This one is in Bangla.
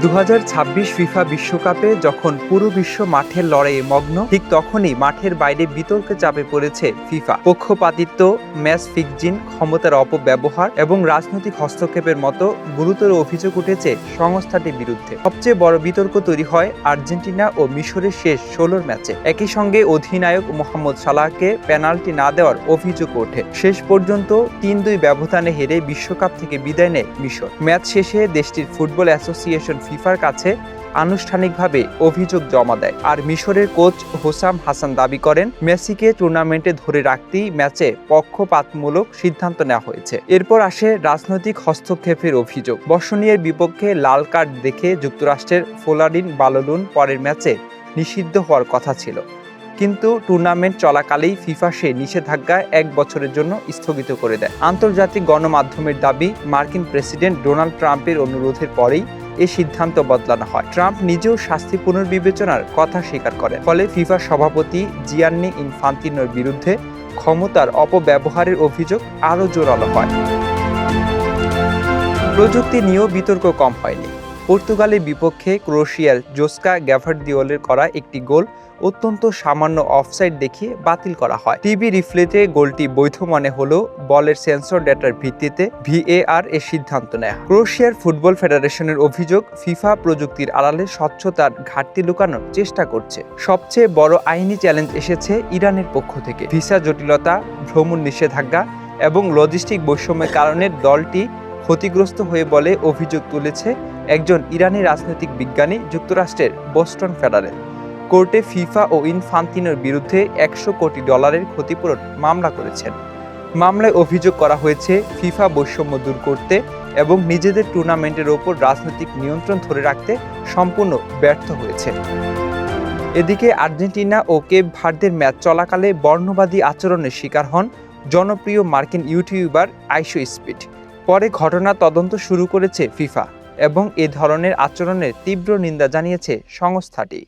2026 ফিফা বিশ্বকাপে যখন পুরো বিশ্ব মাঠের লড়াইয়ে মগ্ন, ঠিক তখনই মাঠের বাইরে বিতর্কে চাপে পড়েছে ফিফা। পক্ষপাতিত্ব, ম্যাচ ফিক্সিং, ক্ষমতার অপব্যবহার এবং রাজনৈতিক হস্তক্ষেপের মতো গুরুতর অভিযোগ উঠেছে সংস্থাটির বিরুদ্ধে। সবচেয়ে বড় বিতর্ক তৈরি হয় আর্জেন্টিনা ও মিশরের শেষ 16 ম্যাচে। একই সঙ্গে অধিনায়ক মোহাম্মদ সালাহকে পেনাল্টি না দেওয়ার অভিযোগ ওঠে। শেষ পর্যন্ত 3-2 ব্যবধানে হেরে বিশ্বকাপ থেকে বিদায় নেয় মিশর। ম্যাচ শেষে দেশটির ফুটবল অ্যাসোসিয়েশন ফিফার কাছে আনুষ্ঠানিকভাবে অভিযোগ জমা দেয়। আর মিশরের কোচ হোসাম হাসান দাবি করেন, মেসিকে টুর্নামেন্টে ধরে রাখতেই ম্যাচে পক্ষপাতমূলক সিদ্ধান্ত নেওয়া হয়েছে। এরপর আসে রাজনৈতিক হস্তক্ষেপের অভিযোগ। বসনিয়ার বিপক্ষে লাল কার্ড দেখে যুক্তরাষ্ট্রের ফ্লোরিন বাললুন পরের ম্যাচে নিষিদ্ধ হওয়ার কথা ছিল, কিন্তু টুর্নামেন্ট চলাকালেই ফিফা সে নিষেধাজ্ঞা 1 বছরের জন্য স্থগিত করে দেয়। আন্তর্জাতিক গণমাধ্যমের দাবি, মার্কিন প্রেসিডেন্ট ডোনাল্ড ট্রাম্পের অনুরোধের পরেই এই সিদ্ধান্ত বদলানো হয়। ট্রাম্প নিজেও শাস্তি পুনর্বিবেচনার কথা স্বীকার করেন। ফলে ফিফা সভাপতি জিয়ান্নি ইনফান্তিনোর বিরুদ্ধে ক্ষমতার অপব্যবহারের অভিযোগ আরও জোরালো হয়। প্রযুক্তি নিয়েও বিতর্ক কম হয়নি। পর্তুগালের বিপক্ষে ক্রোয়েশিয়ার জোস্কা গ্যাভার্দিওলের করা একটি গোল অত্যন্ত সামান্য অফসাইড দেখিয়ে বাতিল করা হয়। টিভি রিপ্লেতে গোলটি বৈধ মনে হলেও বলের সেন্সর ডেটার ভিত্তিতে ভিএআর এর সিদ্ধান্ত নেয়। ক্রোয়েশিয়ার ফুটবল ফেডারেশনের অভিযোগ, ফিফা প্রযুক্তির আড়ালে স্বচ্ছতার ঘাটতি লুকানোর চেষ্টা করছে। সবচেয়ে বড় আইনি চ্যালেঞ্জ এসেছে ইরানের পক্ষ থেকে। ভিসা জটিলতা, ভ্রমণ নিষেধাজ্ঞা এবং লজিস্টিক বৈষম্যের কারণে দলটি ক্ষতিগ্রস্ত হয়ে বলে অভিযোগ তুলেছে একজন ইরানি রাজনৈতিক বিজ্ঞানী যুক্তরাষ্ট্রের বোস্টন ফেডারেল কোর্টে। ফিফা ও ইনফান্তিনোর বিরুদ্ধে $100 কোটি ক্ষতিপূরণ মামলা করেছেন। মামলায় অভিযোগ করা হয়েছে, ফিফা বৈষম্য দূর করতে এবং নিজেদের টুর্নামেন্টের ওপর রাজনৈতিক নিয়ন্ত্রণ ধরে রাখতে সম্পূর্ণ ব্যর্থ হয়েছে। এদিকে আর্জেন্টিনা ও কেপ ভার্দের ম্যাচ চলাকালে বর্ণবাদী আচরণের শিকার হন জনপ্রিয় মার্কিন ইউটিউবার আইশো স্পিড। পরে ঘটনা তদন্ত শুরু করেছে ফিফা এবং এ ধরনের আচরণের তীব্র নিন্দা জানিয়েছে সংস্থাটি।